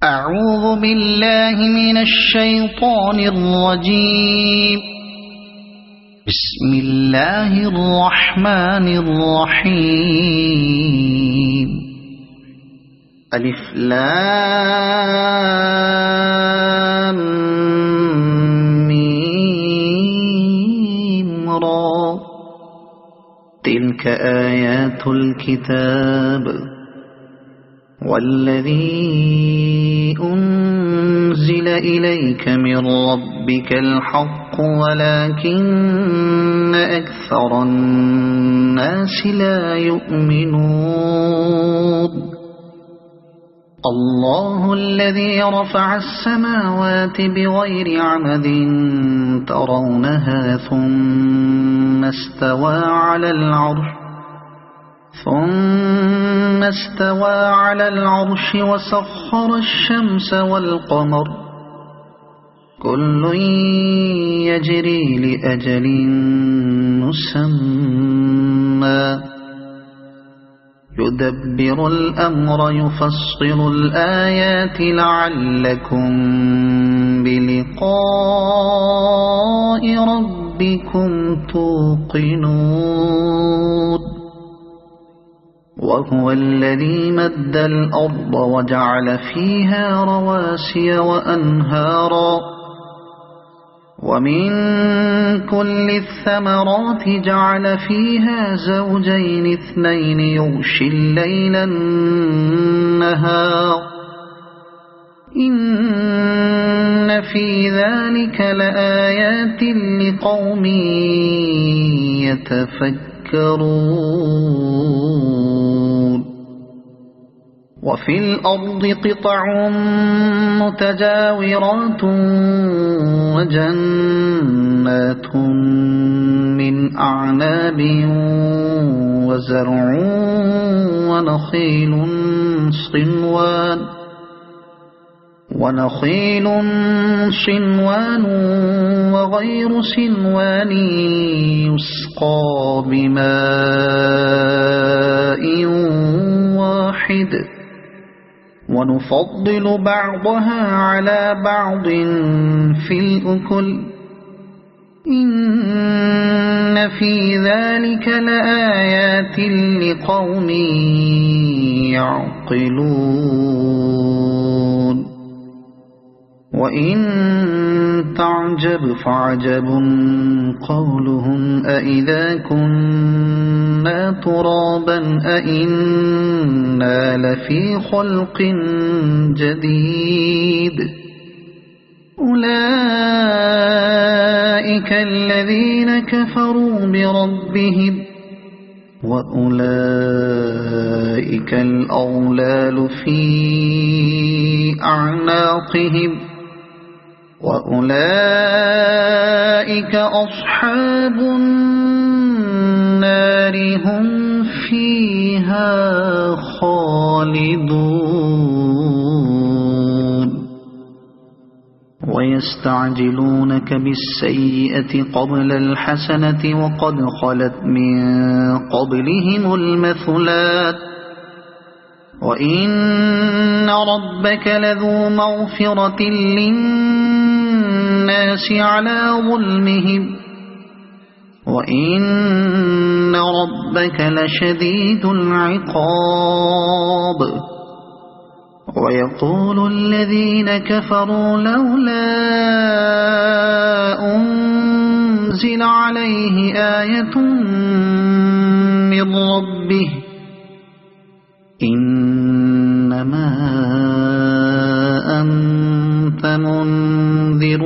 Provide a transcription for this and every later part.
أعوذ بالله من الشيطان الرجيم. بسم الله الرحمن الرحيم. ألف لام ميم را. تلك آيات الكتاب والذي أنزل إليك من ربك الحق ولكن أكثر الناس لا يؤمنون. الله الذي رفع السماوات بغير عمد ترونها ثم استوى على العرش وسخر الشمس والقمر كل يجري لأجل مسمى يدبر الأمر يفصل الآيات لعلكم بلقاء ربكم توقنون. وهو الذي مد الأرض وجعل فيها رواسي وأنهارا ومن كل الثمرات جعل فيها زوجين اثنين يغشي الليل النهار إن في ذلك لآيات لقوم يتفكرون. وفي الأرض قطع متجاورات وجنات من أعناب وزرع ونخيل صنوان وغير صنوان يسقى بماء واحد ونفضل بعضها على بعض في الأكل إن في ذلك لآيات لقوم يعقلون. وإن تعجب فعجب قولهم أإذا كنا ترابا أإنا لفي خلق جديد أولئك الذين كفروا بربهم وأولئك الأغلال في أعناقهم وأولئك أصحاب النار هم فيها خالدون. ويستعجلونك بالسيئة قبل الحسنة وقد خلت من قبلهم المثلات وإن ربك لذو مغفرة للناس على ظلمهم وإن ربك لشديد العقاب. ويقول الذين كفروا لولا أنزل عليه آية من ربه إنما أنت منذر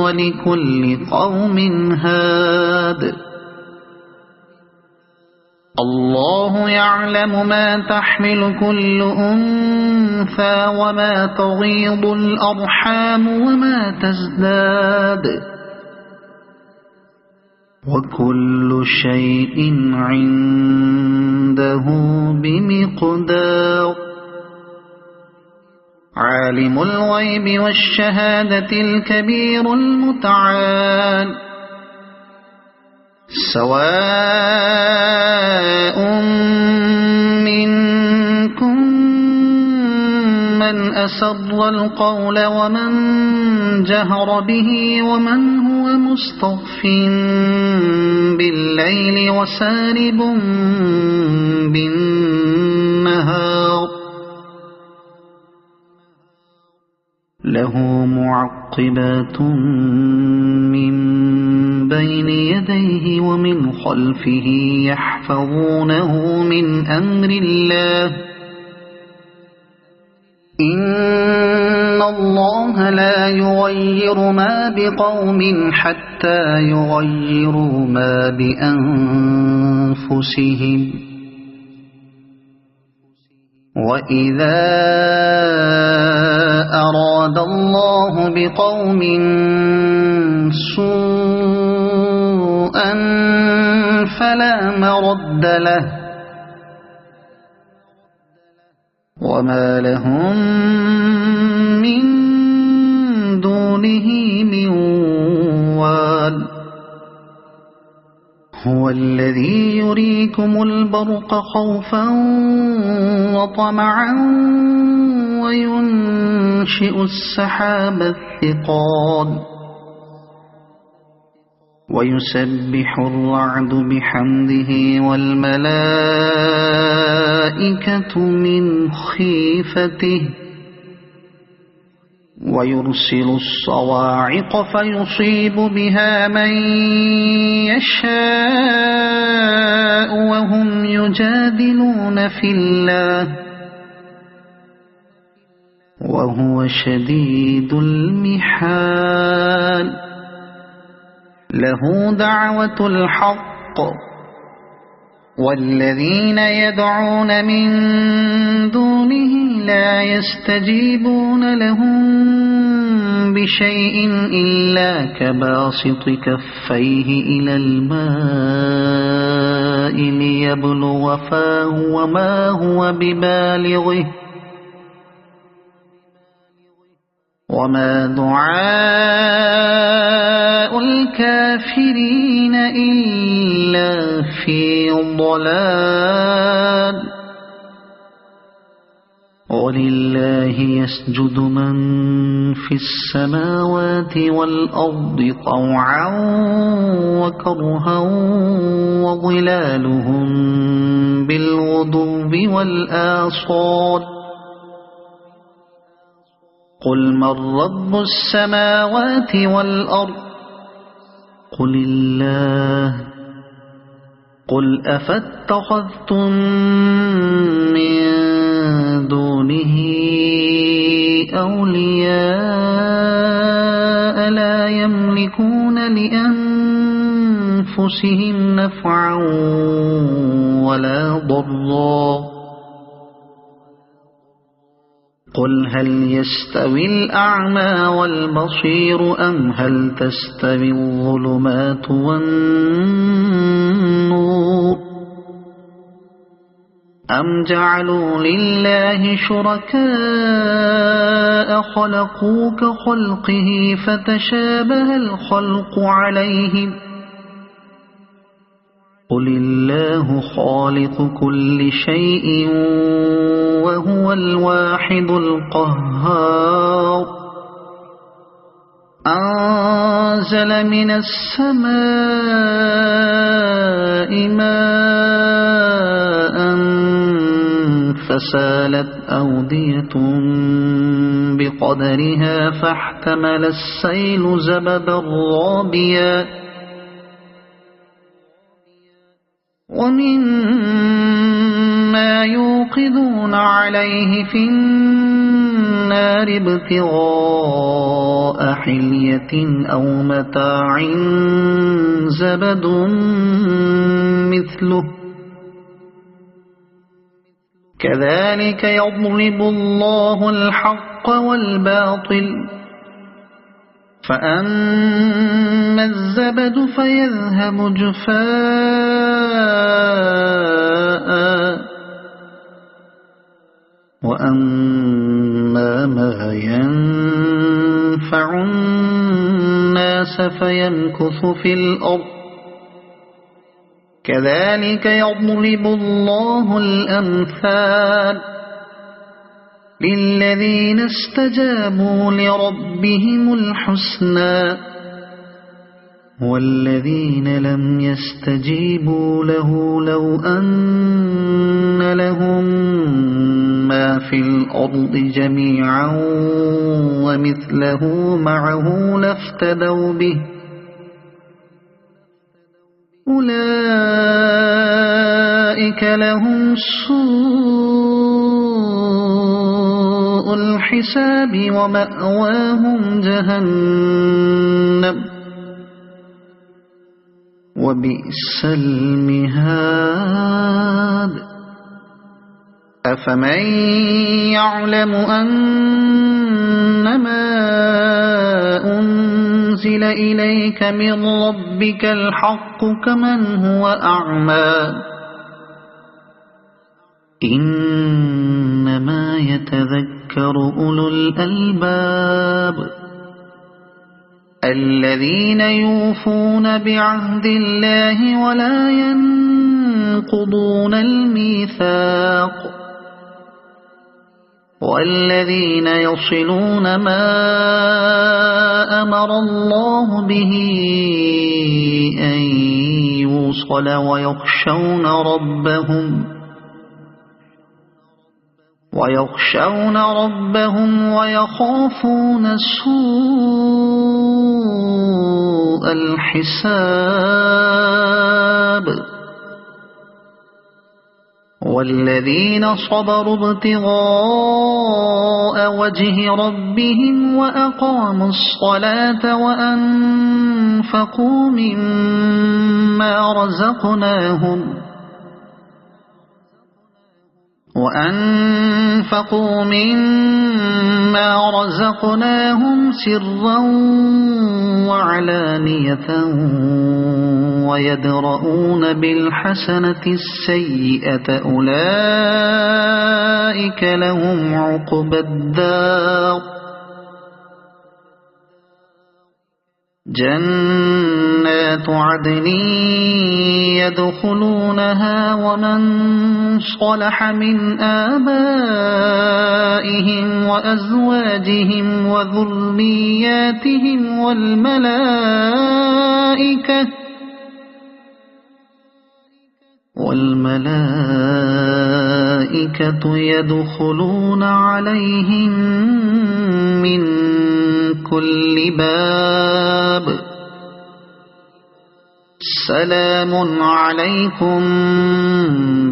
ولكل قوم هاد. الله يعلم ما تحمل كل أنثى وما تغيض الأرحام وما تزداد وكل شيء عنده بمقدار. عالم الغيب والشهادة الكبير المتعال سواء منكم من أسر القول ومن جهر به ومن هو مستخف بالليل وسارب بالنهار له معقبات من بين يديه ومن خلفه يحفظونه من أمر الله إن الله لا يغير ما بقوم حتى يغيروا ما بأنفسهم وإذا أراد الله بقوم سوءا فلا مرد له وما لهم من دونه من وال هو الذي يريكم البرق خوفا وطمعا وينشئ السحاب الثقال ويسبح الرعد بحمده والملائكة من خيفته ويرسل الصواعق فيصيب بها من يشاء وهم يجادلون في الله وهو شديد المحال له دعوة الحق والذين يدعون من دونه لا يستجيبون لهم بشيء إلا كباسط كفيه إلى الماء ليبلغ فاه وما هو ببالغه وما دعاء الكافرين إلا في ضلال ولله يسجد من في السماوات والأرض طوعا وكرها وظلالهم بالغدو والآصال قل من رب السماوات والأرض قل الله قل أفاتخذتم من دونه أولياء لا يملكون لأنفسهم نفعا ولا ضرا قل هل يستوي الأعمى والبصير أم هل تستوي الظلمات والنور أم جعلوا لله شركاء خلقوا كخلقه فتشابه الخلق عليهم قل الله خالق كل شيء وهو الواحد القهار أنزل من السماء ماء فسالت أودية بقدرها فاحتمل السيل زبدا رابيا ومما يوقدون عليه في النار ابتغاء حلية أو متاع زبد مثله كذلك يضرب الله الحق والباطل فأما الزبد فيذهب جفاء وأما ما ينفع الناس فيمكث في الأرض كذلك يضرب الله الأمثال للذين استجابوا لربهم الحسنى والذين لم يستجيبوا له لو أن لهم ما في الأرض جميعا ومثله معه لافتدوا به أولئك لهم سوء الحساب ومأواهم جهنم وبئس المهاد أفمن يعلم أنما أنزل إليك من ربك الحق كمن هو أعمى إنما يتذكر أولو الألباب الذين يوفون بعهد الله ولا ينقضون الميثاق والذين يصلون ما أمر الله به أن يوصل ويخشون ربهم ويخافون سوء الحساب والذين صبروا ابتغاء وجه ربهم وأقاموا الصلاة وأنفقوا مما رزقناهم سرا وعلانية ويدرؤون بالحسنة السيئة أولئك لهم عقبى الدار جنات عدن يدخلونها ومن صلح من آبائهم وأزواجهم وذرياتهم والملائكة يدخلون عليهم من كل باب سلام عليكم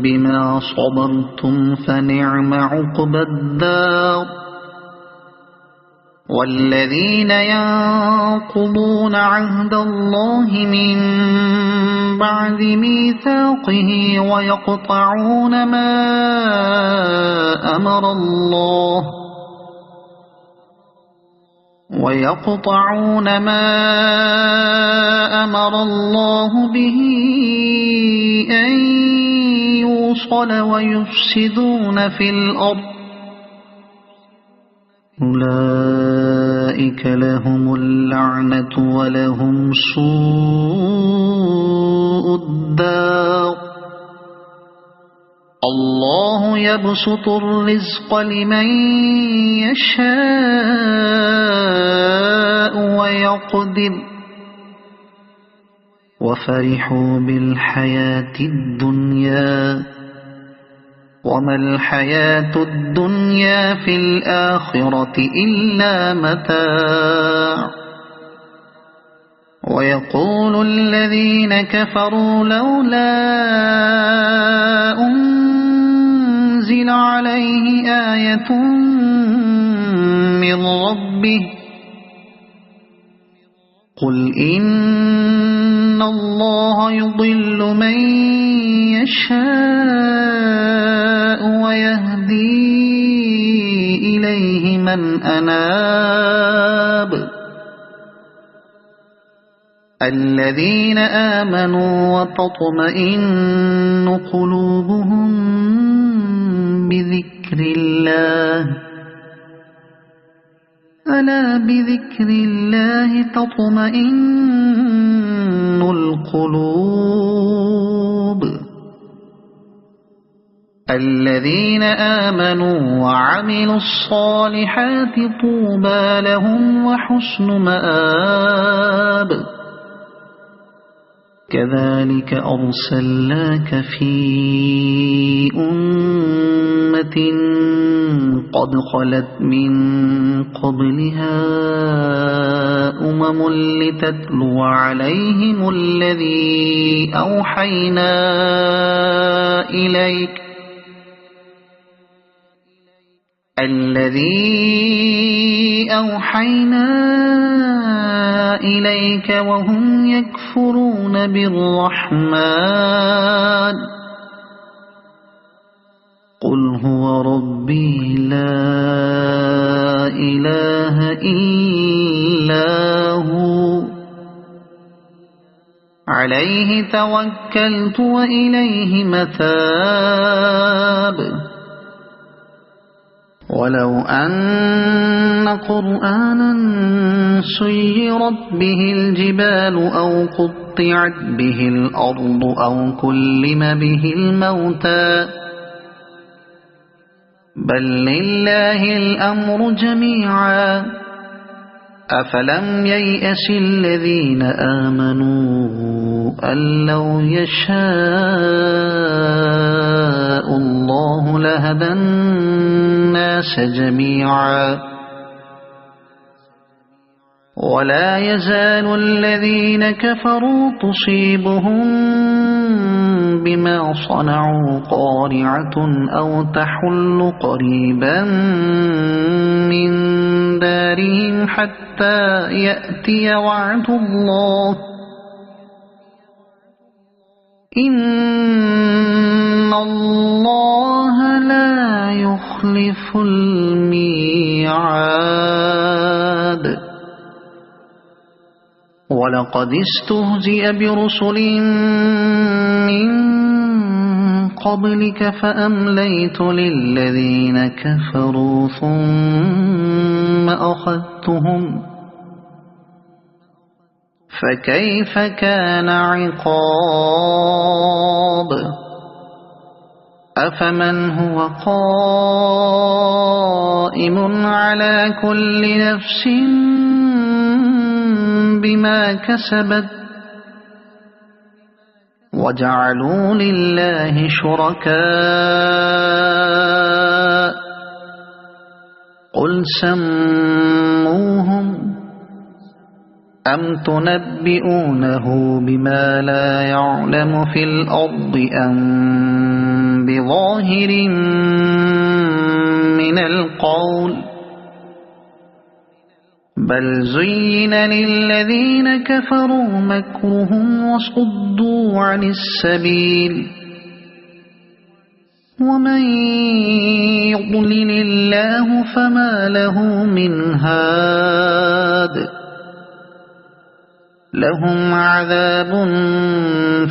بما صبرتم فنعم عقبى الدار والذين ينقضون عهد الله من بعد ميثاقه ويقطعون ما أمر الله به أن يوصل ويفسدون في الأرض أولئك لهم اللعنة ولهم سوء الدار الله يبسط الرزق لمن يشاء ويقدر وفرحوا بالحياة الدنيا وما الحياة الدنيا في الآخرة إلا متاع ويقول الذين كفروا لولا أنزل عليه آية من ربه قل إن الله يضل من يشاء ويهدي إليه من أناب الذين آمنوا وتطمئن قلوبهم بذكر الله ألا بذكر الله تطمئن القلوب الذين آمنوا وعملوا الصالحات طوبى لهم وحسن مآب كذلك أرسلناك في أمة قد خلت من قبلها أمم لتتلو عليهم الذي أوحينا إليك وهم يكفرون بالرحمن قل هو ربي لا إله إلا هو عليه توكلت وإليه متاب ولو أن قرآنا سيرت به الجبال أو قطعت به الأرض أو كلم به الموتى بل لله الأمر جميعا أفلم ييأس الذين آمنوا أن لو يشاء الله لهدى الناس جميعا ولا يزال الذين كفروا تصيبهم بما صنعوا قارعة أو تحل قريبا من دارهم حتى يأتي وعد الله إن الله لا يخلف الميعاد ولقد استهزئ برسل من قبلك فأمليت للذين كفروا ثم أخذتهم فكيف كان عقاب أفمن هو قائم على كل نفس بما كسبت وجعلوا لله شركاء قل سموهم أم تنبئونه بما لا يعلم في الأرض أم بظاهر من القول بل زين للذين كفروا مكرهم وصدوا عن السبيل ومن يضلل الله فما له من هاد لهم عذاب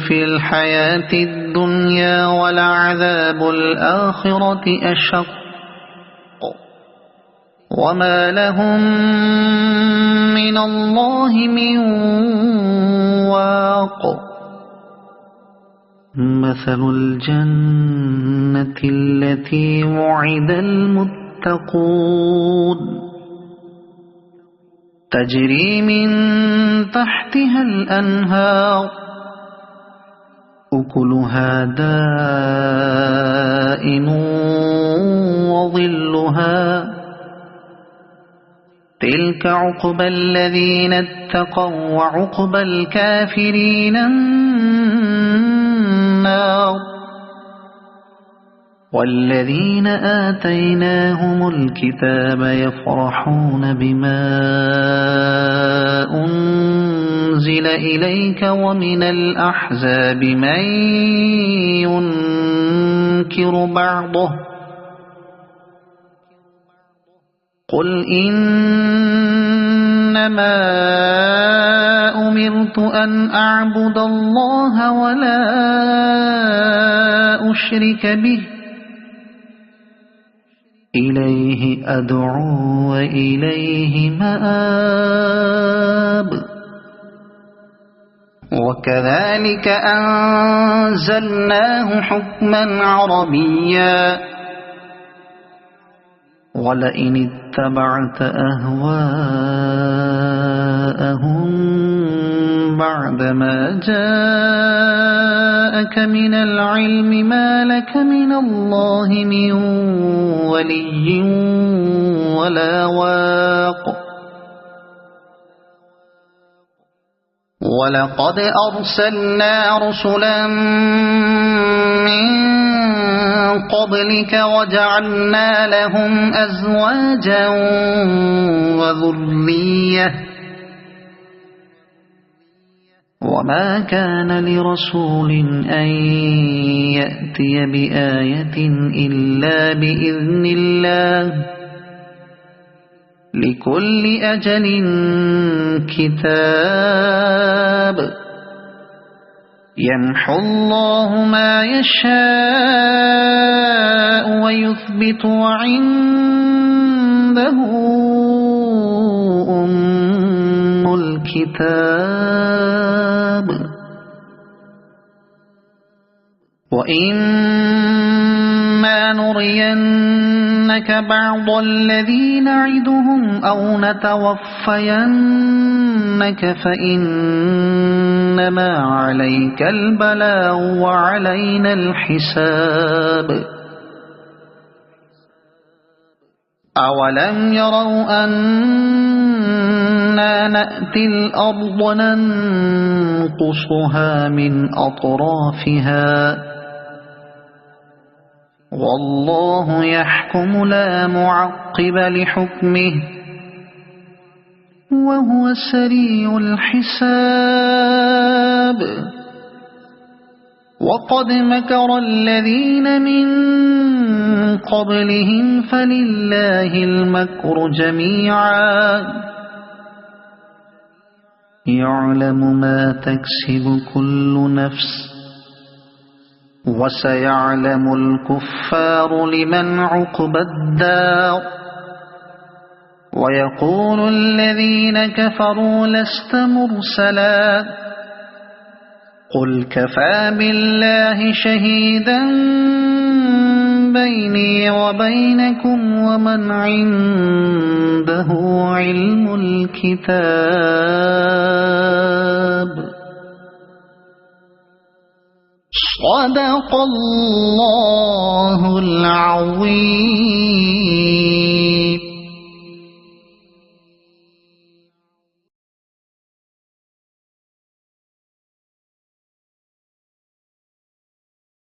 في الحياة الدنيا ولعذاب الآخرة أشق وما لهم من الله من واق مثل الجنة التي وعد المتقون تجري من تحتها الأنهار أكلها دائم وظلها تلك عقبى الذين اتقوا وعقبى الكافرين النار والذين آتيناهم الكتاب يفرحون بما أنزل إليك ومن الأحزاب من ينكر بعضه قل إنما أمرت أن أعبد الله ولا أشرك به إليه أدعو وإليه مآب وكذلك أنزلناه حكما عربيا ولئن اتبعت أهواءهم بعدما جاءك من العلم ما لك من الله من ولي ولا واق ولقد أرسلنا رسلا من قبلك وجعلنا لهم أزواجا وذرية وما كان لرسول أن يأتي بآية إلا بإذن الله لكل أجل كتاب يمحو الله ما يشاء ويثبت وعنده أم الكتاب وإما نرينك بعض الذي نعدهم أو نتوفينك فإنما عليك البلاغ وعلينا الحساب أولم يروا أنا نأتي الأرض ننقصها من أطرافها والله يحكم لا معقب لحكمه وهو سريع الحساب وقد مكر الذين من قبلهم فلله المكر جميعا يعلم ما تكسب كل نفس وسيعلم الكفار لمن عقبى الدار ويقول الذين كفروا لست مرسلا قل كفى بالله شهيدا بيني وبينكم ومن عنده علم الكتاب صدق الله العظيم.